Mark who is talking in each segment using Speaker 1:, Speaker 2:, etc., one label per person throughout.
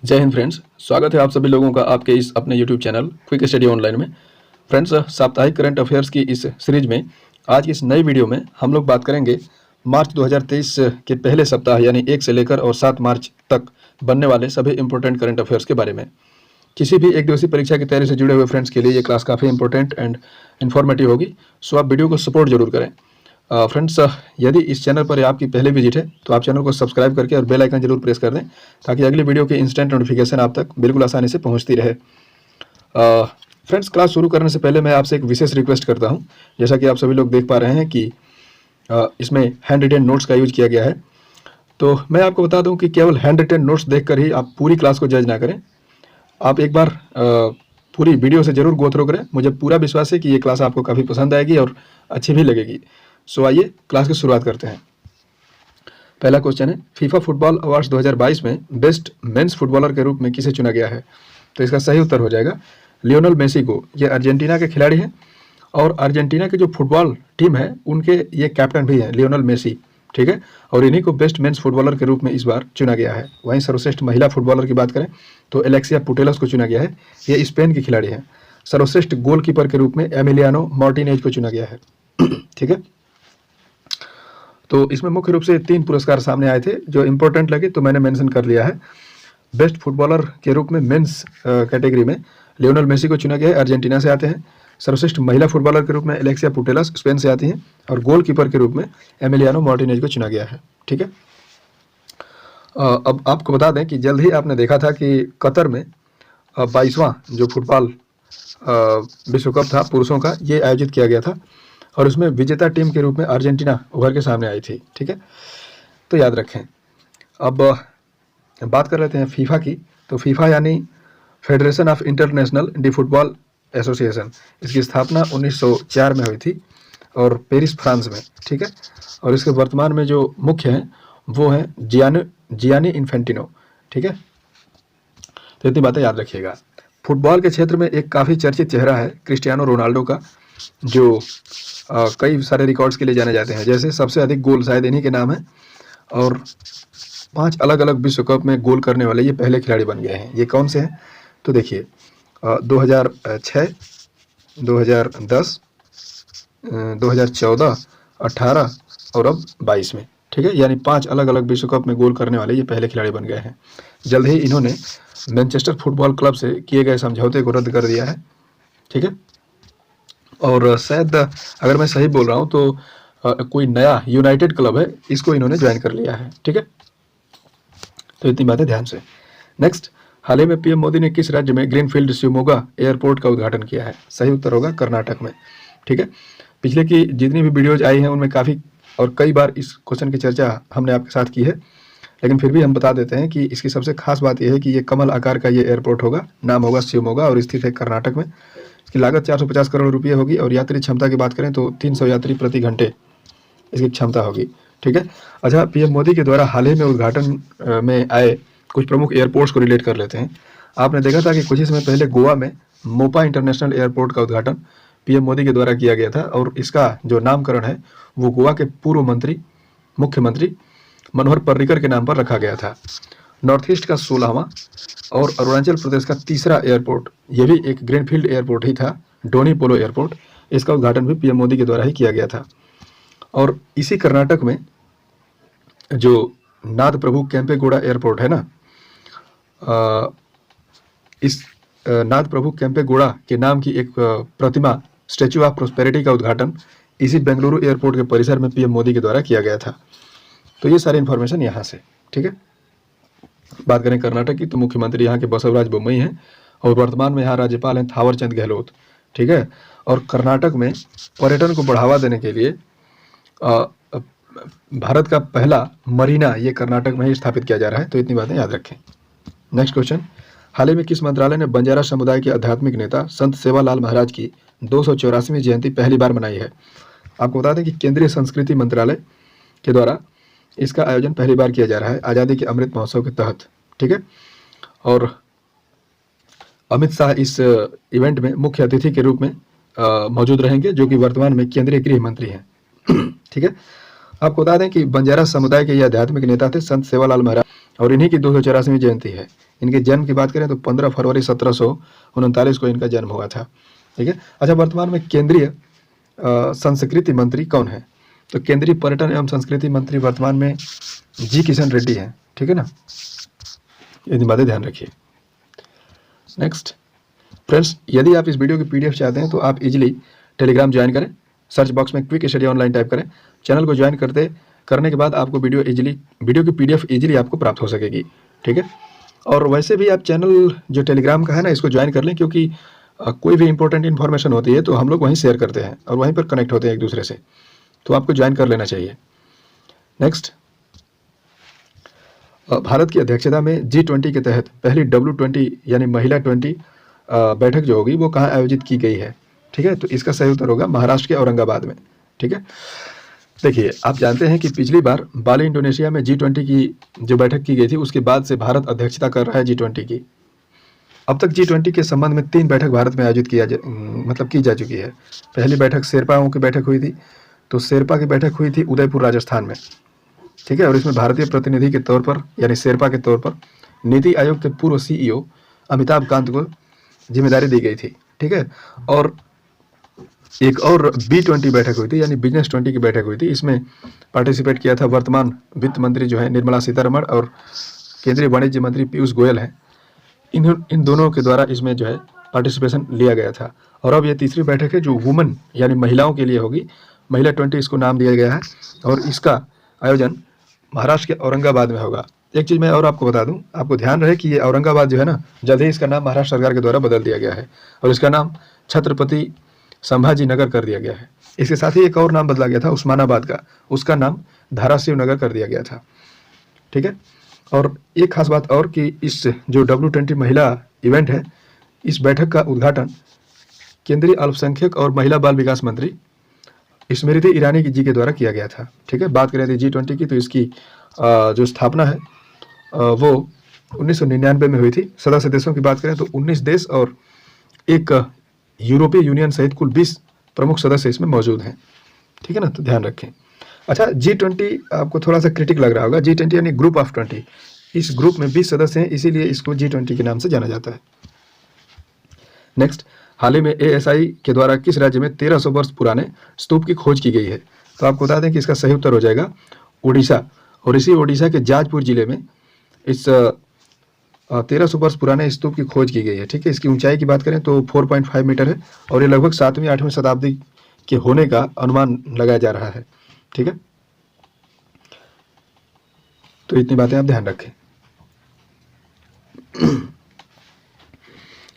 Speaker 1: जय हिंद फ्रेंड्स, स्वागत है आप सभी लोगों का आपके इस अपने YouTube channel quick study online में। फ्रेंड्स, साप्ताहिक करंट अफेयर्स की इस सीरीज में आज की इस नई वीडियो में हम लोग बात करेंगे मार्च 2023 के पहले सप्ताह यानी 1 से लेकर और 7 मार्च तक बनने वाले सभी इंपॉर्टेंट करंट अफेयर्स के बारे में। किसी भी एक दिवसीय परीक्षा की तैयारी से जुड़े हुए फ्रेंड्स के लिए ये क्लास काफ़ी इंपॉर्टेंट एंड इन्फॉर्मेटिव होगी, सो आप वीडियो को सपोर्ट जरूर करें। फ्रेंड्स, यदि इस चैनल पर आपकी पहले विजिट है तो आप चैनल को सब्सक्राइब करके और बेल आइकन जरूर प्रेस कर दें ताकि अगली वीडियो की इंस्टेंट नोटिफिकेशन आप तक बिल्कुल आसानी से पहुंचती रहे। फ्रेंड्स, क्लास शुरू करने से पहले मैं आपसे एक विशेष रिक्वेस्ट करता हूं। जैसा कि आप सभी लोग देख पा रहे हैं कि इसमें हैंड रिटेन नोट्स का यूज किया गया है, तो मैं आपको बता दूं कि केवल हैंड रिटेन नोट्स देखकर ही आप पूरी क्लास को जज ना करें। आप एक बार पूरी वीडियो से जरूर गो थ्रू करें। मुझे पूरा विश्वास है कि ये क्लास आपको काफ़ी पसंद आएगी और अच्छी भी लगेगी। सो आइए क्लास की शुरुआत करते हैं। पहला क्वेश्चन है, फीफा फुटबॉल अवार्ड्स 2022 में बेस्ट मेंस फुटबॉलर के रूप में किसे चुना गया है? तो इसका सही उत्तर हो जाएगा लियोनेल मेसी को। ये अर्जेंटीना के खिलाड़ी हैं और अर्जेंटीना की जो फुटबॉल टीम है उनके ये कैप्टन भी हैं, लियोनेल मेसी। ठीक है, और इन्हीं को बेस्ट मेंस फुटबॉलर के रूप में इस बार चुना गया है। वहीं सर्वश्रेष्ठ महिला फुटबॉलर की बात करें तो एलेक्सिया पुटेलस को चुना गया है। ये स्पेन की खिलाड़ी हैं। सर्वश्रेष्ठ गोलकीपर के रूप में एमिलियानो मार्टिनेज को चुना गया है। ठीक है, तो इसमें मुख्य रूप से 3 पुरस्कार सामने आए थे जो इंपॉर्टेंट लगे, तो मैंने मेंशन कर लिया है। बेस्ट फुटबॉलर के रूप में मेंस कैटेगरी में लियोनेल मेसी को चुना गया है, अर्जेंटीना से आते हैं। सर्वश्रेष्ठ महिला फुटबॉलर के रूप में एलेक्सिया पुटेलस स्पेन से आती हैं और गोलकीपर के रूप में एमिलियानो मार्टिनेज को चुना गया है। ठीक है, अब आपको बता दें कि जल्द ही आपने देखा था कि कतर में 22वां जो फुटबॉल विश्व कप था पुरुषों का, ये आयोजित किया गया था और उसमें विजेता टीम के रूप में अर्जेंटीना उभर के सामने आई थी। ठीक है, तो याद रखें। अब बात कर लेते हैं फीफा की। तो फीफा यानी federation of international D football association, इसकी स्थापना 1904 में हुई थी और पेरिस फ्रांस में। ठीक है, और इसके वर्तमान में जो मुख्य हैं वो हैं जियानी इन्फेंटिनो। ठीक है, तो इतनी बातें याद रखिएगा। फुटबॉल के क्षेत्र में एक काफ़ी चर्चित चेहरा है क्रिस्टियानो रोनाल्डो का, जो कई सारे रिकॉर्ड्स के लिए जाने जाते हैं। जैसे सबसे अधिक गोल शायद इन्हीं के नाम है और 5 अलग अलग विश्व कप में गोल करने वाले ये पहले खिलाड़ी बन गए हैं। ये कौन से हैं? तो देखिए, 2006, 2010, 2014, 18 और अब 22 में। ठीक है, यानी 5 अलग अलग विश्व कप में गोल करने वाले ये पहले खिलाड़ी बन गए हैं। जल्द ही इन्होंने मैनचेस्टर फुटबॉल क्लब से किए गए समझौते को रद्द कर दिया है। ठीक है, और शायद अगर मैं सही बोल रहा हूँ तो कोई नया यूनाइटेड क्लब है, इसको इन्होंने ज्वाइन कर लिया है। ठीक है, तो इतनी बातें ध्यान से। नेक्स्ट, हाल ही में पीएम मोदी ने किस राज्य में ग्रीनफील्ड शिवमोगा एयरपोर्ट का उद्घाटन किया है? सही उत्तर होगा कर्नाटक में। ठीक है, पिछले की जितनी भी वीडियोज आई हैं उनमें काफ़ी और कई बार इस क्वेश्चन की चर्चा हमने आपके साथ की है, लेकिन फिर भी हम बता देते हैं कि इसकी सबसे खास बात यह है कि ये कमल आकार का ये एयरपोर्ट होगा, नाम होगा शिवमोगा और स्थित है कर्नाटक में। इसकी लागत 450 करोड़ रुपये होगी और यात्री क्षमता की बात करें तो 300 यात्री प्रति घंटे इसकी क्षमता होगी। ठीक है, अच्छा, पीएम मोदी के द्वारा हाल ही में उद्घाटन में आए कुछ प्रमुख एयरपोर्ट्स को रिलेट कर लेते हैं। आपने देखा था कि कुछ ही समय पहले गोवा में मोपा इंटरनेशनल एयरपोर्ट का उद्घाटन पीएम मोदी के द्वारा किया गया था और इसका जो नामकरण है वो गोवा के पूर्व मुख्यमंत्री मनोहर पर्रिकर के नाम पर रखा गया था। नॉर्थ ईस्ट का 16वां और अरुणाचल प्रदेश का 3रा एयरपोर्ट, ये भी एक ग्रीनफील्ड एयरपोर्ट ही था, डोनी पोलो एयरपोर्ट। इसका उद्घाटन भी पीएम मोदी के द्वारा ही किया गया था। और इसी कर्नाटक में जो नाद प्रभु केम्पेगौड़ा एयरपोर्ट है ना, इस नाद प्रभु केम्पेगौड़ा के नाम की एक प्रतिमा स्टैच्यू ऑफ प्रोस्पेरिटी का उद्घाटन इसी बेंगलुरु एयरपोर्ट के परिसर में पीएम मोदी के द्वारा किया गया था। तो ये सारी इन्फॉर्मेशन यहाँ से। ठीक है, बात करें कर्नाटक की तो मुख्यमंत्री यहाँ के बसवराज बोम्मई हैं और वर्तमान में यहाँ राज्यपाल हैं थावरचंद गहलोत। ठीक है, और कर्नाटक में पर्यटन को बढ़ावा देने के लिए भारत का पहला मरीना ये कर्नाटक में ही स्थापित किया जा रहा है। तो इतनी बातें याद रखें। नेक्स्ट क्वेश्चन, हाल ही में किस मंत्रालय ने बंजारा समुदाय के आध्यात्मिक नेता संत सेवालाल महाराज की 284वीं जयंती पहली बार मनाई है? आपको बता दें कि केंद्रीय संस्कृति मंत्रालय के द्वारा इसका आयोजन पहली बार किया जा रहा है आज़ादी के अमृत महोत्सव के तहत। ठीक है, और अमित शाह इस इवेंट में मुख्य अतिथि के रूप में मौजूद रहेंगे, जो कि वर्तमान में केंद्रीय गृह मंत्री हैं। ठीक है, आपको बता दें कि बंजारा समुदाय के ये आध्यात्मिक नेता थे संत सेवालाल महाराज और इन्हीं की 284वीं जयंती है। इनके जन्म की बात करें तो 15 फरवरी 1739 को इनका जन्म हुआ था। ठीक है। अच्छा, वर्तमान में केंद्रीय संस्कृति मंत्री कौन है? तो केंद्रीय पर्यटन एवं संस्कृति मंत्री वर्तमान में जी किशन रेड्डी हैं। ठीक है ना, ये बातें ध्यान रखिए। नेक्स्ट फ्रेंड्स, यदि आप इस वीडियो की पीडीएफ चाहते हैं तो आप इजीली टेलीग्राम ज्वाइन करें, सर्च बॉक्स में क्विक स्टडी ऑनलाइन टाइप करें। चैनल को ज्वाइन करने के बाद आपको वीडियो की पीडीएफ इजीली आपको प्राप्त हो सकेगी। ठीक है। और वैसे भी आप चैनल जो टेलीग्राम का है ना, इसको ज्वाइन कर लें, क्योंकि कोई भी इंपॉर्टेंट इन्फॉर्मेशन होती है तो हम लोग वहीं शेयर करते हैं और वहीं पर कनेक्ट होते हैं एक दूसरे से, तो आपको ज्वाइन कर लेना चाहिए। नेक्स्ट, भारत की अध्यक्षता में G20 के तहत पहली W20 यानी महिला 20 बैठक जो होगी वो कहाँ आयोजित की गई है? ठीक है, तो इसका सही उत्तर होगा महाराष्ट्र के औरंगाबाद में। ठीक है। देखिए, आप जानते हैं कि पिछली बार बाली इंडोनेशिया में G20 की जो बैठक की गई थी, उसके बाद से भारत अध्यक्षता कर रहा है G20 की। अब तक G20 के संबंध में 3 बैठक भारत में आयोजित की जा चुकी है। पहली बैठक शेरपाओं की बैठक हुई थी, तो शेरपा की बैठक हुई थी उदयपुर राजस्थान में। ठीक है। और इसमें भारतीय प्रतिनिधि के तौर पर यानी शेरपा के तौर पर नीति आयोग के पूर्व CEO अमिताभ कांत को जिम्मेदारी दी गई थी। ठीक है। और एक और B20 बैठक हुई थी यानी बिजनेस 20 की बैठक हुई थी। इसमें पार्टिसिपेट किया था वर्तमान वित्त मंत्री जो है निर्मला सीतारमण और केंद्रीय वाणिज्य मंत्री पीयूष गोयल हैं। इन दोनों के द्वारा इसमें जो है पार्टिसिपेशन लिया गया था। और अब ये तीसरी बैठक है जो वुमेन यानी महिलाओं के लिए होगी, महिला 20 इसको नाम दिया गया है, और इसका आयोजन महाराष्ट्र के औरंगाबाद में होगा। एक चीज़ मैं और आपको बता दूं, आपको ध्यान रहे कि ये औरंगाबाद जो है ना, जल्द ही इसका नाम महाराष्ट्र सरकार के द्वारा बदल दिया गया है और इसका नाम छत्रपति संभाजी नगर कर दिया गया है। इसके साथ ही एक और नाम बदला गया था उस्मानाबाद का, उसका नाम धाराशिव नगर कर दिया गया था। ठीक है। और एक खास बात और कि इस जो W20 महिला इवेंट है, इस बैठक का उद्घाटन केंद्रीय अल्पसंख्यक और महिला बाल विकास मंत्री स्मृति ईरानी जी के द्वारा किया गया था। ठीक है। बात करें G20 की, तो इसकी जो स्थापना है वो 1999 में हुई थी। सदस्य देशों की बात करें तो 19 देश और एक यूरोपीय यूनियन सहित कुल 20 प्रमुख सदस्य इसमें मौजूद हैं। ठीक है ना, तो ध्यान रखें। अच्छा, G20 आपको थोड़ा सा क्रिटिक लग रहा होगा। G20 यानी ग्रुप ऑफ 20। इस ग्रुप में 20 सदस्य हैं, इसीलिए इसको G20 के नाम से जाना जाता है। नेक्स्ट, हाल ही में ASI के द्वारा किस राज्य में 1300 वर्ष पुराने स्तूप की खोज की गई है? तो आपको बता दें कि इसका सही उत्तर हो जाएगा उड़ीसा। और इसी उड़ीसा के जाजपुर जिले में इस 1300 वर्ष पुराने स्तूप की खोज की गई है। ठीक है। इसकी ऊंचाई की बात करें तो 4.5 मीटर है और ये लगभग 7वीं-8वीं शताब्दी के होने का अनुमान लगाया जा रहा है। ठीक है। तो इतनी बातें आप ध्यान रखें।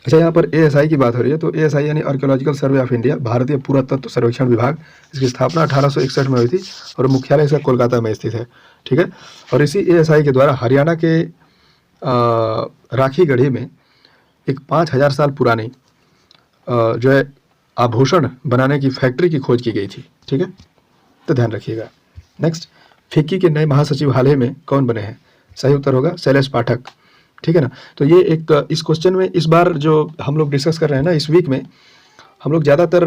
Speaker 1: अच्छा, यहाँ पर ASI की बात हो रही है, तो ASI यानी आर्कियोलॉजिकल सर्वे ऑफ इंडिया, भारतीय पुरातत्व सर्वेक्षण विभाग, इसकी स्थापना 1861 में हुई थी और मुख्यालय इसका कोलकाता में स्थित है। ठीक है। और इसी ASI के द्वारा हरियाणा के राखीगढ़ी में एक 5000 साल पुरानी जो है आभूषण बनाने की फैक्ट्री की खोज की गई थी। ठीक है, तो ध्यान रखिएगा। नेक्स्ट, फिक्की के नए महासचिव हाल ही में कौन बने हैं? सही उत्तर होगा शैलेश पाठक। ठीक है ना। तो ये एक इस क्वेश्चन में इस बार जो हम लोग डिस्कस कर रहे हैं ना, इस वीक में हम लोग ज़्यादातर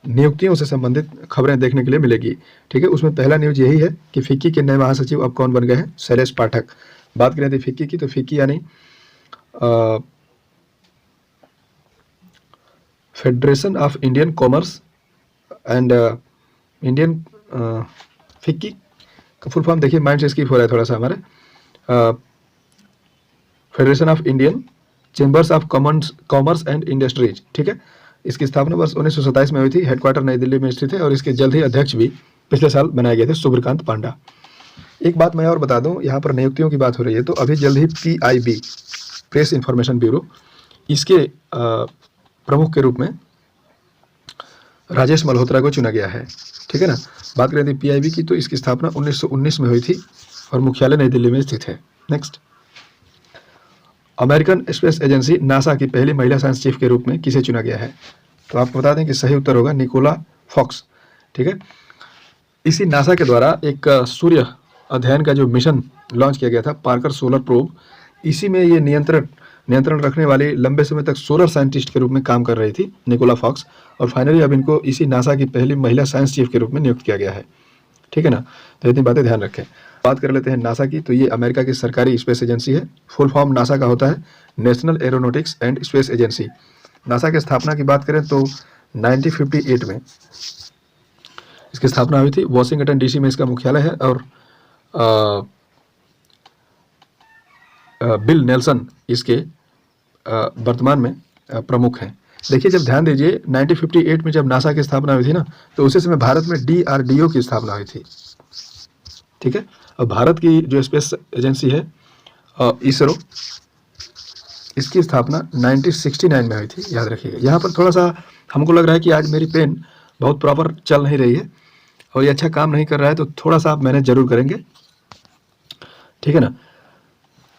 Speaker 1: नियुक्तियों से संबंधित खबरें देखने के लिए मिलेगी। ठीक है। उसमें पहला न्यूज यही है कि फिक्की के नए महासचिव अब कौन बन गए हैं? शैलेश पाठक। बात करें तो फिक्की की, तो फिक्की यानी federation of Indian commerce and Indian FICCI का फुल फॉर्म देखिए, माइंड से स्किप हो रहा है थोड़ा सा हमारे। Federation of Indian chambers of commerce and industries. ठीक है। इसकी स्थापना वर्ष 1927 में हुई थी। हेडक्वार्टर नई दिल्ली में स्थित है और इसके जल्द ही अध्यक्ष भी पिछले साल बनाए गए थे, सूर्यकांत पांडा। एक बात मैं और बता दूं, यहाँ पर नियुक्तियों की बात हो रही है, तो अभी जल्द ही PIB प्रेस इंफॉर्मेशन ब्यूरो, इसके प्रमुख के रूप में राजेश मल्होत्रा को चुना गया है। ठीक है ना। बात करें थी PIB की, तो इसकी स्थापना 1919 में हुई थी और मुख्यालय नई दिल्ली में स्थित है। Next, American space agency NASA की पहली महिला साइंस चीफ के रूप में किसे चुना गया है? तो आपको बता दें कि सही उत्तर होगा निकोला फॉक्स। ठीक है। इसी नासा के द्वारा एक सूर्य अध्ययन का जो मिशन लॉन्च किया गया था, पार्कर सोलर प्रोब, इसी में ये नियंत्रण रखने वाली लंबे समय तक सोलर साइंटिस्ट के रूप में काम कर रही थी निकोला फॉक्स, और फाइनली अब इनको इसी नासा की पहली महिला साइंस चीफ के रूप में नियुक्त किया गया है। ठीक है ना। तो इतनी बातें ध्यान रखें। बात कर लेते हैं नासा की। तो ये अमेरिका की सरकारी स्पेस एजेंसी है। फुल फॉर्म नासा का होता है national aeronautics and space agency. NASA की स्थापना की बात करें तो 1958 में इसकी स्थापना हुई थी। वॉशिंगटन डीसी में इसका मुख्यालय है और बिल नेल्सन इसके वर्तमान में प्रमुख हैं। देखिए, जब ध्यान दीजिए 1958 में जब नासा की स्थापना हुई थी ना, तो उसी समय भारत में DRDO की स्थापना हुई थी। ठीक है। और भारत की जो स्पेस एजेंसी है इसरो, इसकी स्थापना 1969 में हुई थी, याद रखिएगा। यहाँ पर थोड़ा सा हमको लग रहा है कि आज मेरी पेन बहुत प्रॉपर चल नहीं रही है और ये अच्छा काम नहीं कर रहा है, तो थोड़ा सा आप मैनेज जरूर करेंगे, ठीक है ना।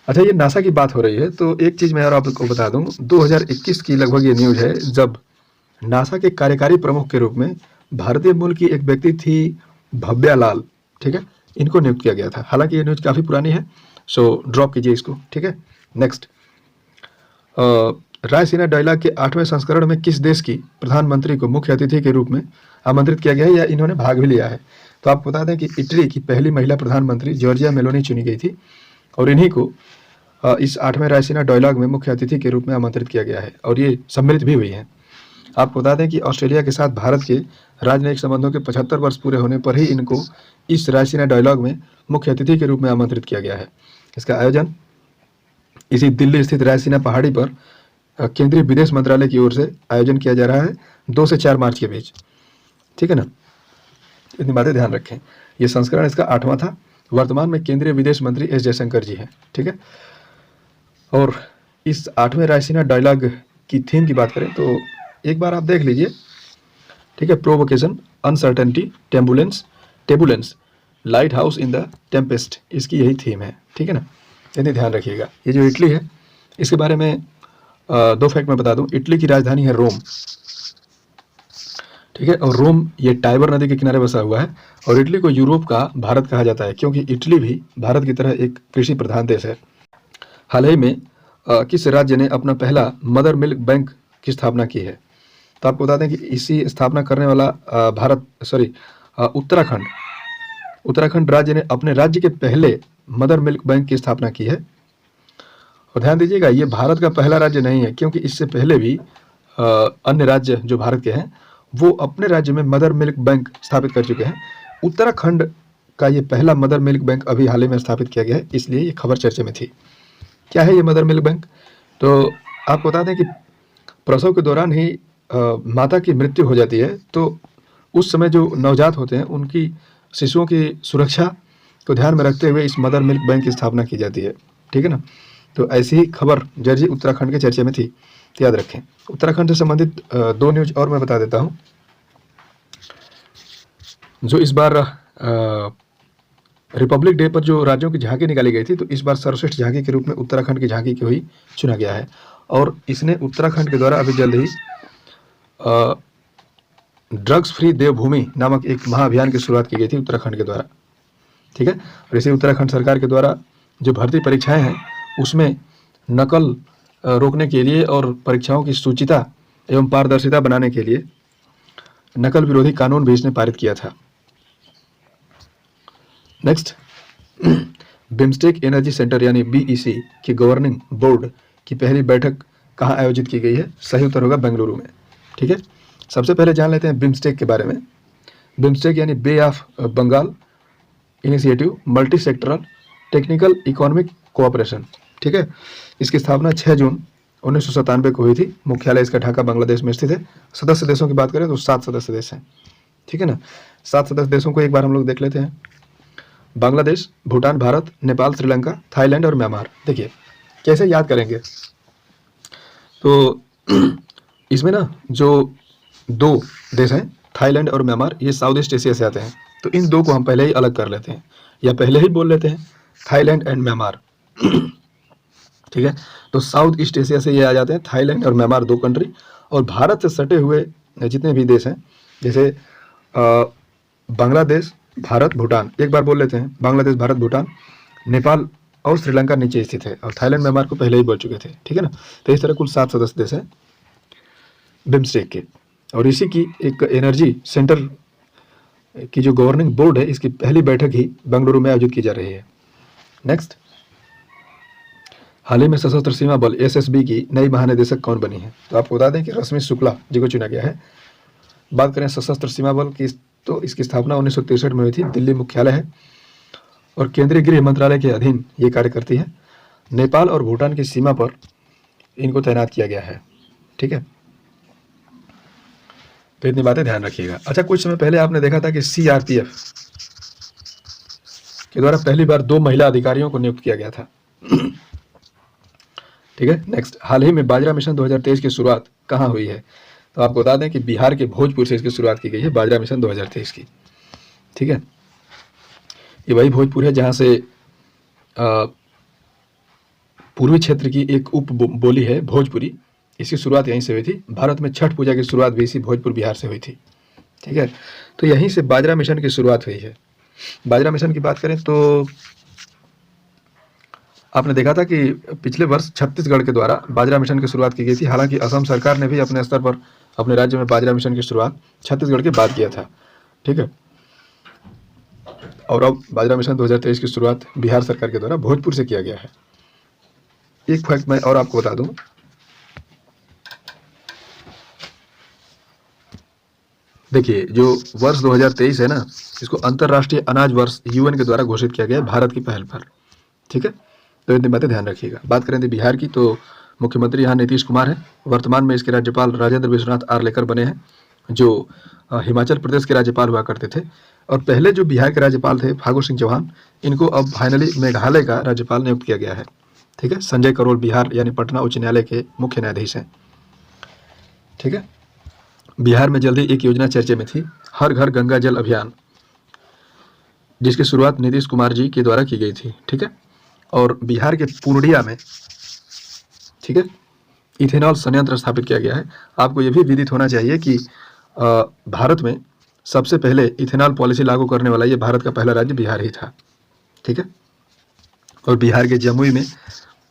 Speaker 1: अच्छा, ये नासा की बात हो रही है तो एक चीज़ मैं और आपको बता दूं, 2021 की लगभग ये न्यूज़ है जब नासा के कार्यकारी प्रमुख के रूप में भारतीय मूल की एक व्यक्ति थी, भव्या लाल, ठीक है, इनको नियुक्त किया गया था। हालांकि ये न्यूज़ काफ़ी पुरानी है, सो ड्रॉप कीजिए इसको, ठीक है। नेक्स्ट, रायसीना डायलॉग के 8वें संस्करण में किस देश की प्रधानमंत्री को मुख्य अतिथि के रूप में आमंत्रित किया गया है या इन्होंने भाग भी लिया है? तो आपको बता दें कि इटली की पहली महिला प्रधानमंत्री जॉर्जिया मेलोनी चुनी गई थी और इन्हीं को इस 8वें रायसीना डायलॉग में मुख्य अतिथि के रूप में आमंत्रित किया गया है और ये सम्मिलित भी हुई हैं। आपको बता दें कि ऑस्ट्रेलिया के साथ भारत के राजनयिक संबंधों के 75 वर्ष पूरे होने पर ही इनको इस रायसीना डायलॉग में मुख्य अतिथि के रूप में आमंत्रित किया गया है। इसका आयोजन इसी दिल्ली स्थित रायसीना पहाड़ी पर केंद्रीय विदेश मंत्रालय की ओर से आयोजन किया जा रहा है 2 से 4 मार्च के बीच, ठीक है ना। इतनी बातें ध्यान रखें। ये संस्करण इसका 8वां था। वर्तमान में केंद्रीय विदेश मंत्री एस जयशंकर जी हैं, ठीक है। और इस 8वें रायसीना डायलॉग की थीम की बात करें तो एक बार आप देख लीजिए, ठीक है। Provocation, uncertainty, turbulence, lighthouse in the tempest, इसकी यही थीम है, ठीक है ना। इतनी ध्यान रखिएगा। ये जो इटली है इसके बारे में 2 फैक्ट मैं बता दूं। इटली की राजधानी है रोम, ठीक है। और रोम ये टाइबर नदी के किनारे बसा हुआ है और इटली को यूरोप का भारत कहा जाता है क्योंकि इटली भी भारत की तरह एक कृषि प्रधान देश है। हाल ही में किस राज्य ने अपना पहला मदर मिल्क बैंक की स्थापना की है? तो आपको बता दें कि इसी स्थापना करने वाला उत्तराखंड राज्य ने अपने राज्य के पहले मदर मिल्क बैंक की स्थापना की है। और ध्यान दीजिएगा, ये भारत का पहला राज्य नहीं है क्योंकि इससे पहले भी अन्य राज्य जो भारत के हैं वो अपने राज्य में मदर मिल्क बैंक स्थापित कर चुके हैं। उत्तराखंड का ये पहला मदर मिल्क बैंक अभी हाल ही में स्थापित किया गया है, इसलिए ये खबर चर्चे में थी। क्या है ये मदर मिल्क बैंक? तो आपको बता दें कि प्रसव के दौरान ही माता की मृत्यु हो जाती है, तो उस समय जो नवजात होते हैं उनकी शिशुओं की सुरक्षा को ध्यान में रखते हुए इस मदर मिल्क बैंक की स्थापना की जाती है, ठीक है ना। तो ऐसी ही खबर जर्जी उत्तराखंड के चर्चे में थी, तो याद रखें। उत्तराखंड से संबंधित 2 न्यूज और मैं बता देता हूँ। जो इस बार रिपब्लिक डे पर जो राज्यों की झांकी निकाली गई थी, तो इस बार सर्वश्रेष्ठ झांकी के रूप में उत्तराखंड की झांकी को ही चुना गया है और इसने उत्तराखंड के द्वारा अभी जल्द ही ड्रग्स फ्री देवभूमि नामक एक महाअभियान की शुरुआत की गई थी उत्तराखंड के द्वारा, ठीक है। और इसे उत्तराखंड सरकार के द्वारा जो भर्ती परीक्षाएं हैं उसमें नकल रोकने के लिए और परीक्षाओं की सूचिता एवं पारदर्शिता बनाने के लिए नकल विरोधी कानून भी इसने पारित किया था। नेक्स्ट, बिम्स्टेक एनर्जी सेंटर यानी BEC की गवर्निंग बोर्ड की पहली बैठक कहाँ आयोजित की गई है? सही उत्तर होगा बेंगलुरु में, ठीक है। सबसे पहले जान लेते हैं बिम्स्टेक के बारे में। बिम्स्टेक यानी bay of Bengal initiative multi sectoral technical economic cooperation, ठीक है। इसकी स्थापना 6 जून 1997 को हुई थी। मुख्यालय इसका ढाका बांग्लादेश में स्थित है। सदस्य देशों की बात करें तो 7 सदस्य देश हैं, ठीक है ना। 7 सदस्य देशों को एक बार हम लोग देख लेते हैं। बांग्लादेश, भूटान, भारत, नेपाल, श्रीलंका, थाईलैंड और म्यांमार। देखिए कैसे याद करेंगे, तो इसमें ना जो 2 देश हैं थाईलैंड और म्यांमार, ये साउथ ईस्ट एशिया से आते हैं, तो इन 2 को हम पहले ही अलग कर लेते हैं या पहले ही बोल लेते हैं थाईलैंड एंड म्यांमार, ठीक है। तो साउथ ईस्ट एशिया से ये आ जाते हैं थाईलैंड और म्यांमार 2 कंट्री। और भारत से सटे हुए जितने भी देश हैं जैसे बांग्लादेश, भारत, भूटान, एक बार बोल लेते हैं बांग्लादेश, भारत, भूटान, नेपाल और श्रीलंका नीचे स्थित है और थाईलैंड, म्यांमार को पहले ही बोल चुके थे, ठीक है ना। तो इस तरह कुल 7 सदस्य देश हैं बिम्स्टेक के। और इसी की एक एनर्जी सेंटर की जो गवर्निंग बोर्ड है इसकी पहली बैठक ही बेंगलुरु में आयोजित की जा रही है। नेक्स्ट, हाल ही में सशस्त्र सीमा बल एसएसबी की नई महानिदेशक कौन बनी है? तो आपको बता दें कि रश्मि शुक्ला जी को चुना गया है। बात करें सशस्त्र सीमा बल की तो इसकी स्थापना 1963 में हुई थी। दिल्ली मुख्यालय है और केंद्रीय गृह मंत्रालय के अधीन ये कार्य करती है। नेपाल और भूटान की सीमा पर इनको तैनात किया गया है। ठीक है, तो इतनी बातें ध्यान रखिएगा। अच्छा, कुछ समय पहले आपने देखा था कि सीआरपीएफ के द्वारा पहली बार 2 महिला अधिकारियों को नियुक्त किया गया था। ठीक है, नेक्स्ट, हाल ही में बाजरा मिशन 2023 की शुरुआत कहाँ हुई है? तो आपको बता दें कि बिहार के भोजपुर से इसकी शुरुआत की गई है, बाजरा मिशन 2023 की। ठीक है, ये वही भोजपुर है जहाँ से पूर्वी क्षेत्र की एक उप बोली है भोजपुरी, इसकी शुरुआत यहीं से हुई थी। भारत में छठ पूजा की शुरुआत भी इसी भोजपुर बिहार से हुई थी। ठीक है, तो यहीं से बाजरा मिशन की शुरुआत हुई है। बाजरा मिशन की बात करें तो आपने देखा था कि पिछले वर्ष छत्तीसगढ़ के द्वारा बाजरा मिशन की शुरुआत की गई थी। हालांकि असम सरकार ने भी अपने स्तर पर अपने राज्य में बाजरा मिशन की शुरुआत छत्तीसगढ़ के बाद किया था। ठीक है, और अब बाजरा मिशन 2023 की शुरुआत बिहार सरकार के द्वारा भोजपुर से किया गया है। एक फैक्ट मैं और आपको बता दूं, देखिए जो वर्ष 2023 है ना, इसको अंतर्राष्ट्रीय अनाज वर्ष यूएन के द्वारा घोषित किया गया है भारत की पहल पर। ठीक है, तो इतनी बातें ध्यान रखिएगा। बात करें तो बिहार की, तो मुख्यमंत्री यहाँ नीतीश कुमार हैं। वर्तमान में इसके राज्यपाल राजेंद्र विश्वनाथ आर्लेकर बने हैं, जो हिमाचल प्रदेश के राज्यपाल हुआ करते थे। और पहले जो बिहार के राज्यपाल थे फागू सिंह चौहान, इनको अब फाइनली मेघालय का राज्यपाल नियुक्त किया गया है। ठीक है, संजय करोल बिहार यानी पटना उच्च न्यायालय के मुख्य न्यायाधीश हैं। ठीक है, बिहार में जल्दी एक योजना चर्चे में थी, हर घर गंगा जल अभियान, जिसकी शुरुआत नीतीश कुमार जी के द्वारा की गई थी। ठीक है, और बिहार के पूर्णिया में, ठीक है, इथेनॉल संयंत्र स्थापित किया गया है। आपको यह भी विदित होना चाहिए कि भारत में सबसे पहले इथेनॉल पॉलिसी लागू करने वाला ये भारत का पहला राज्य बिहार ही था। ठीक है, और बिहार के जमुई में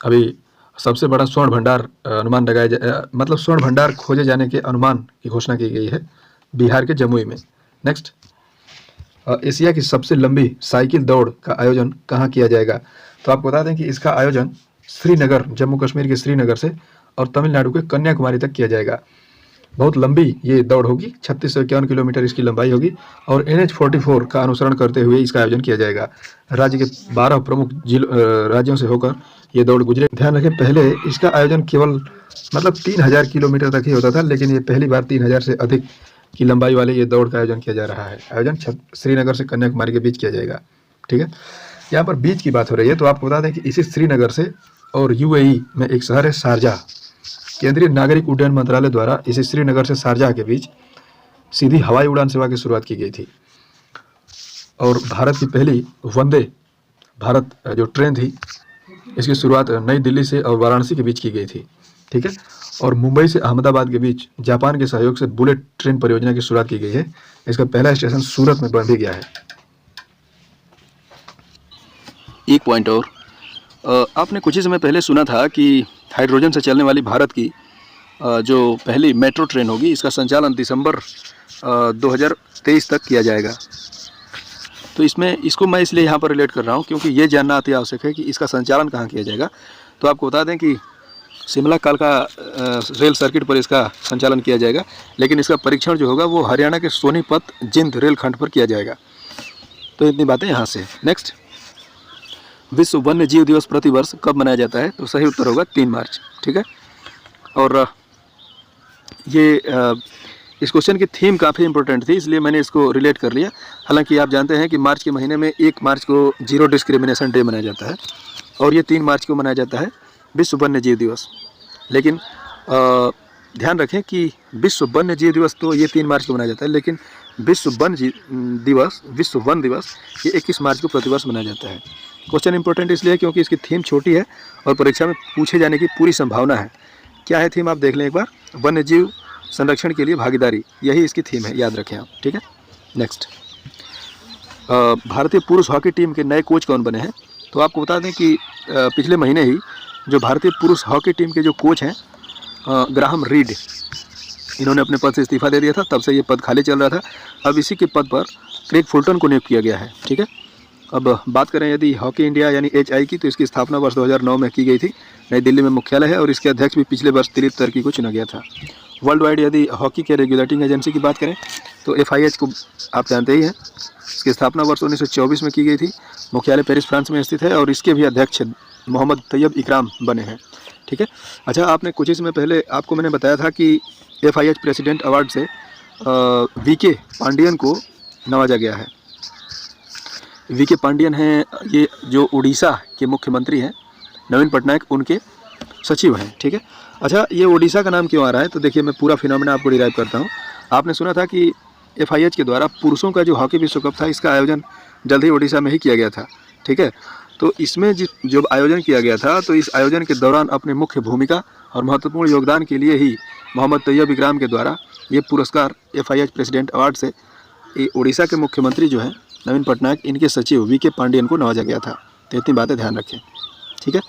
Speaker 1: अभी सबसे बड़ा स्वर्ण भंडार अनुमान लगाया मतलब स्वर्ण भंडार खोजे जाने के अनुमान की घोषणा की गई है बिहार के जमुई में। नेक्स्ट, एशिया की सबसे लंबी साइकिल दौड़ का आयोजन कहाँ किया जाएगा? तो आपको बता दें कि इसका आयोजन श्रीनगर, जम्मू कश्मीर के श्रीनगर से और तमिलनाडु के कन्याकुमारी तक किया जाएगा। बहुत लंबी ये दौड़ होगी, 3651 किलोमीटर इसकी लंबाई होगी और NH-44 का अनुसरण करते हुए इसका आयोजन किया जाएगा। राज्य के 12 प्रमुख राज्यों से होकर ये दौड़ गुजरे। ध्यान रखें, पहले इसका आयोजन केवल मतलब 3000 किलोमीटर तक ही होता था, लेकिन ये पहली बार 3000 से अधिक की लंबाई वाले ये दौड़ का आयोजन किया जा रहा है। आयोजन श्रीनगर से कन्याकुमारी के बीच किया जाएगा। ठीक है, यहाँ पर बीच की बात हो रही है, तो आपको बता दें कि इसी श्रीनगर से और UAE में एक शहर है शारजाह, केंद्रीय नागरिक उड्डयन मंत्रालय द्वारा इसी श्रीनगर से शारजाह के बीच सीधी हवाई उड़ान सेवा की शुरुआत की गई थी। और भारत की पहली वंदे भारत जो ट्रेन थी, इसकी शुरुआत नई दिल्ली से और वाराणसी के बीच की गई थी। ठीक है, और मुंबई से अहमदाबाद के बीच जापान के सहयोग से बुलेट ट्रेन परियोजना की शुरुआत की गई है। इसका पहला स्टेशन सूरत में बन भी गया है। एक पॉइंट और, आपने कुछ ही समय पहले सुना था कि हाइड्रोजन से चलने वाली भारत की जो पहली मेट्रो ट्रेन होगी, इसका संचालन दिसंबर 2023 तक किया जाएगा। तो इसको मैं इसलिए यहाँ पर रिलेट कर रहा हूँ क्योंकि ये जानना अति आवश्यक है कि इसका संचालन कहाँ किया जाएगा। तो आपको बता दें कि शिमला कालका रेल सर्किट पर इसका संचालन किया जाएगा, लेकिन इसका परीक्षण जो होगा वो हरियाणा के सोनीपत जिंद रेलखंड पर किया जाएगा। तो इतनी बातें यहाँ से। नेक्स्ट, विश्व वन्य जीव दिवस प्रतिवर्ष कब मनाया जाता है? तो सही उत्तर होगा 3 मार्च। ठीक है, और ये इस क्वेश्चन की थीम काफ़ी इंपॉर्टेंट थी, इसलिए मैंने इसको रिलेट कर लिया। हालांकि आप जानते हैं कि मार्च के महीने में 1 मार्च को जीरो डिस्क्रिमिनेशन डे मनाया जाता है और ये 3 मार्च को मनाया जाता है विश्व वन्य जीव दिवस। लेकिन ध्यान रखें कि विश्व वन्य जीव दिवस तो ये 3 मार्च को मनाया जाता है, लेकिन विश्व वन दिवस ये 21 मार्च को प्रतिवर्ष मनाया जाता है। क्वेश्चन इंपॉर्टेंट इसलिए क्योंकि इसकी थीम छोटी है और परीक्षा में पूछे जाने की पूरी संभावना है। क्या है थीम, आप देख लें एक बार, वन्य जीव संरक्षण के लिए भागीदारी, यही इसकी थीम है, याद रखें आप। ठीक है, नेक्स्ट, भारतीय पुरुष हॉकी टीम के नए कोच कौन बने हैं? तो आपको बता दें कि पिछले महीने ही जो भारतीय पुरुष हॉकी टीम के जो कोच हैं ग्राहम रीड, इन्होंने अपने पद से इस्तीफा दे दिया था, तब से ये पद खाली चल रहा था। अब इसी के पद पर क्रेग फुलटन को नियुक्त किया गया है। ठीक है, अब बात करें यदि हॉकी इंडिया यानी HI की, तो इसकी स्थापना वर्ष 2009 में की गई थी। नई दिल्ली में मुख्यालय है और इसके अध्यक्ष भी पिछले वर्ष दिलीप तर्की को चुना गया था। वर्ल्ड वाइड यदि हॉकी के रेगुलेटिंग एजेंसी की बात करें तो FIH को आप जानते ही हैं। इसकी स्थापना वर्ष 1924 में की गई थी। मुख्यालय पेरिस फ्रांस में स्थित है और इसके भी अध्यक्ष मोहम्मद तैयब इकराम बने हैं। ठीक है, अच्छा, आपने कुछ ही समय पहले आपको मैंने बताया था कि FIH प्रेसिडेंट अवार्ड से VK पांडियन को नवाजा गया है। VK पांडियन हैं, ये जो उड़ीसा के मुख्यमंत्री हैं नवीन पटनायक, उनके सचिव हैं। ठीक है, अच्छा, ये उड़ीसा का नाम क्यों आ रहा है, तो देखिए मैं पूरा फिनोमेना आपको डिराइव करता हूँ। आपने सुना था कि FIH के द्वारा पुरुषों का जो हॉकी विश्व कप था, इसका आयोजन जल्द ही उड़ीसा में ही किया गया था। ठीक है, तो इसमें जब आयोजन किया गया था, तो इस आयोजन के दौरान अपने मुख्य भूमिका और महत्वपूर्ण योगदान के लिए ही मोहम्मद तैयब इकराम के द्वारा ये पुरस्कार FIH प्रेसिडेंट अवार्ड से उड़ीसा के मुख्यमंत्री जो हैं नवीन पटनायक, इनके सचिव VK पांडियन को नवाजा गया था। तो इतनी बातें ध्यान रखें। ठीक है,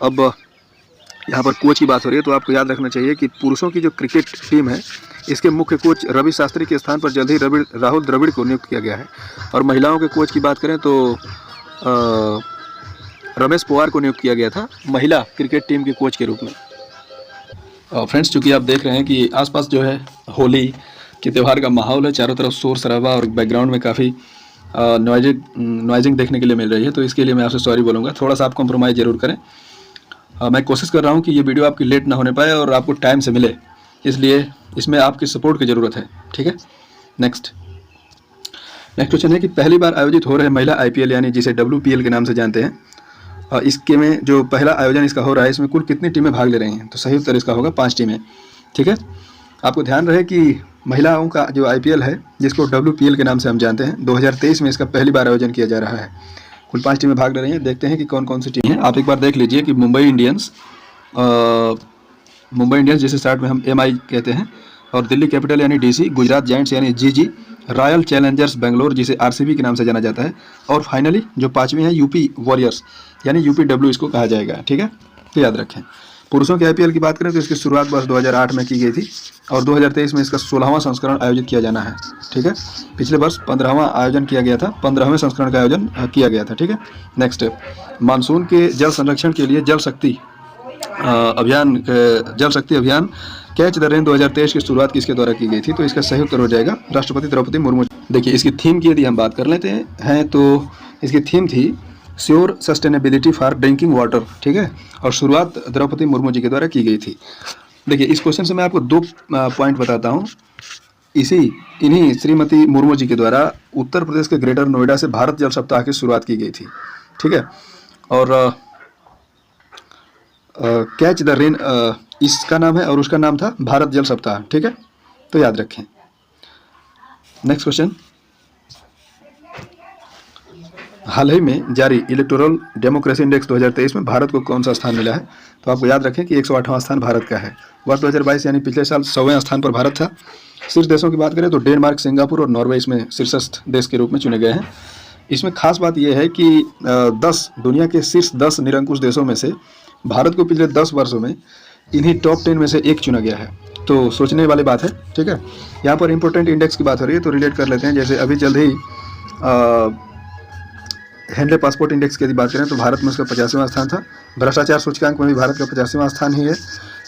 Speaker 1: अब यहाँ पर कोच की बात हो रही है, तो आपको याद रखना चाहिए कि पुरुषों की जो क्रिकेट टीम है, इसके मुख्य कोच रवि शास्त्री के स्थान पर जल्द ही राहुल द्रविड़ को नियुक्त किया गया है। और महिलाओं के कोच की बात करें तो रमेश पवार को नियुक्त किया गया था महिला क्रिकेट टीम के कोच के रूप में। फ्रेंड्स, चूँकि आप देख रहे हैं कि आसपास जो है होली के त्यौहार का माहौल है, चारों तरफ शोर शराबा और बैकग्राउंड में काफ़ी नॉइजिंग देखने के लिए मिल रही है, तो इसके लिए मैं आपसे सॉरी बोलूँगा। थोड़ा सा आप कॉम्प्रोमाइज़ ज़रूर करें। मैं कोशिश कर रहा हूँ कि ये वीडियो आपकी लेट ना होने पाए और आपको टाइम से मिले, इसलिए इसमें आपकी सपोर्ट की ज़रूरत है। ठीक है, नेक्स्ट क्वेश्चन है कि पहली बार आयोजित हो रहे महिला IPL यानी जिसे WPL के नाम से जानते हैं, इसके में जो पहला आयोजन इसका हो रहा है, इसमें कुल कितनी टीमें भाग ले रही हैं, तो सही उत्तर इसका होगा 5 टीमें। ठीक है, आपको ध्यान रहे कि महिलाओं का जो IPL है, जिसको WPL के नाम से हम जानते हैं, 2023 में इसका पहली बार आयोजन किया जा रहा है। कुल 5 टीमें भाग ले रही हैं। देखते हैं कि कौन कौन सी टीम हैं। आप एक बार देख लीजिए कि मुंबई इंडियंस जिसे शॉर्ट में हम MI कहते हैं, और दिल्ली कैपिटल यानी DC, गुजरात जायंट्स यानी GG, रॉयल चैलेंजर्स बेंगलोर जिसे RCB के नाम से जाना जाता है, और फाइनली जो 5वीं है UP वॉरियर्स यानी UPW इसको कहा जाएगा। ठीक है, तो याद रखें। पुरुषों के IPL की बात करें तो इसकी शुरुआत वर्ष 2008 में की गई थी और 2023 में इसका 16वां संस्करण आयोजित किया जाना है। ठीक है, पिछले वर्ष 15वां आयोजन किया गया था, 15वें संस्करण का आयोजन किया गया था। ठीक है, नेक्स्ट, मानसून के जल संरक्षण के लिए जल शक्ति अभियान कैच द रेन 2023 की शुरुआत किसके द्वारा की गई थी, तो इसका सही उत्तर हो जाएगा राष्ट्रपति द्रौपदी मुर्मू। देखिए, इसकी थीम की यदि हम बात कर लेते हैं तो इसकी थीम थी sure sustainability for drinking water. ठीक है, और शुरुआत द्रौपदी मुर्मू जी के द्वारा की गई थी। देखिए, इस क्वेश्चन से मैं आपको 2 पॉइंट बताता हूँ। इन्हीं श्रीमती मुर्मू जी के द्वारा उत्तर प्रदेश के ग्रेटर नोएडा से भारत जल सप्ताह की शुरुआत की गई थी। ठीक है, और कैच द रेन इसका नाम है और उसका नाम था भारत जल सप्ताह। ठीक है, तो याद रखें। नेक्स्ट क्वेश्चन, हाल ही में जारी इलेक्टोरल डेमोक्रेसी इंडेक्स 2023 में भारत को कौन सा स्थान मिला है, तो आपको याद रखें कि 108वां स्थान भारत का है। वर्ष 2022 यानी पिछले साल 100वें स्थान पर भारत था। शीर्ष देशों की बात करें तो डेनमार्क, सिंगापुर और नॉर्वे इसमें शीर्षस्थ देश के रूप में चुने गए हैं। इसमें खास बात यह है कि 10 दुनिया के शीर्ष 10 निरंकुश देशों में से भारत को पिछले 10 वर्षों में इन्हीं टॉप 10 में से एक चुना गया है, तो सोचने वाली बात है। ठीक है, यहाँ पर इंपॉर्टेंट इंडेक्स की बात हो रही है तो रिलेट कर लेते हैं। जैसे अभी जल्द ही हैंडले पासपोर्ट इंडेक्स की यदि बात करें तो भारत में उसका 85वां स्थान था। भ्रष्टाचार सूचकांक में भी भारत का 85वां स्थान ही है।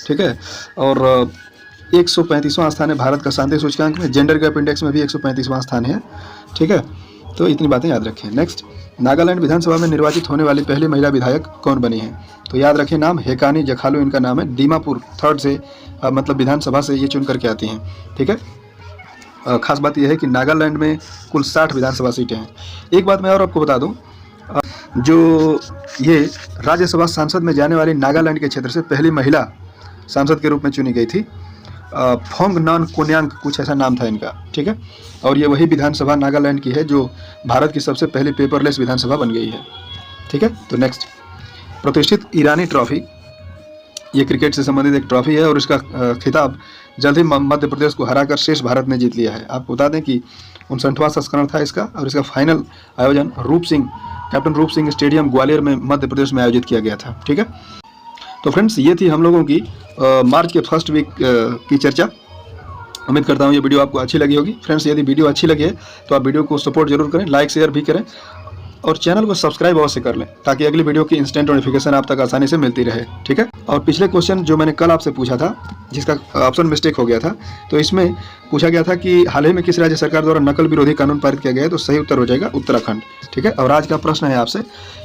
Speaker 1: ठीक है, और 135वां स्थान है भारत का शांति सूचकांक में। जेंडर गैप इंडेक्स में भी 135वां स्थान है। ठीक है, तो इतनी बातें याद रखें। नेक्स्ट, नागालैंड विधानसभा में निर्वाचित होने वाली पहली महिला विधायक कौन बनी है, तो याद रखें नाम हेकानी जखालू इनका नाम है। दीमापुर 3rd से मतलब विधानसभा से ये चुन करके आती हैं। ठीक है, खास बात यह है कि नागालैंड में कुल 60 विधानसभा सीटें हैं। एक बात मैं और आपको बता दूं, जो ये राज्यसभा सांसद में जाने वाली नागालैंड के क्षेत्र से पहली महिला सांसद के रूप में चुनी गई थी। फोंगनान कोन्यांग कुछ ऐसा नाम था इनका। ठीक है, और ये वही विधानसभा नागालैंड की है जो भारत की सबसे पहली पेपरलेस विधानसभा बन गई है। ठीक है, तो नेक्स्ट, प्रतिष्ठित ईरानी ट्रॉफी, ये क्रिकेट से संबंधित एक ट्रॉफी है और इसका खिताब जल्द ही मध्य प्रदेश को हराकर शेष भारत ने जीत लिया है। आपको बता दें कि 59वां संस्करण था इसका और इसका फाइनल आयोजन कैप्टन रूप सिंह स्टेडियम ग्वालियर में मध्य प्रदेश में आयोजित किया गया था। ठीक है, तो फ्रेंड्स, ये थी हम लोगों की मार्च के फर्स्ट वीक की चर्चा। उम्मीद करता हूँ ये वीडियो आपको अच्छी लगी होगी। फ्रेंड्स, यदि वीडियो अच्छी लगी है तो आप वीडियो को सपोर्ट जरूर करें, लाइक शेयर भी करें और चैनल को सब्सक्राइब अवश्य कर लें ताकि अगली वीडियो की इंस्टेंट नोटिफिकेशन आप तक आसानी से मिलती रहे। ठीक है। और पिछले क्वेश्चन जो मैंने कल आपसे पूछा था जिसका ऑप्शन मिस्टेक हो गया था, तो इसमें पूछा गया था कि हाल ही में किस राज्य सरकार द्वारा नकल विरोधी कानून पारित किया गया है, तो सही उत्तर हो जाएगा उत्तराखंड। ठीक है। और आज का प्रश्न है आपसे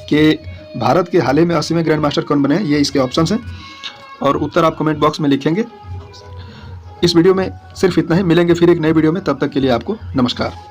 Speaker 1: कि भारत के हाल ही में 80वें ग्रैंड मास्टर कौन बने हैं, ये इसके ऑप्शन हैं और उत्तर आप कमेंट बॉक्स में लिखेंगे। इस वीडियो में सिर्फ इतना ही, मिलेंगे फिर एक नई वीडियो में, तब तक के लिए आपको नमस्कार।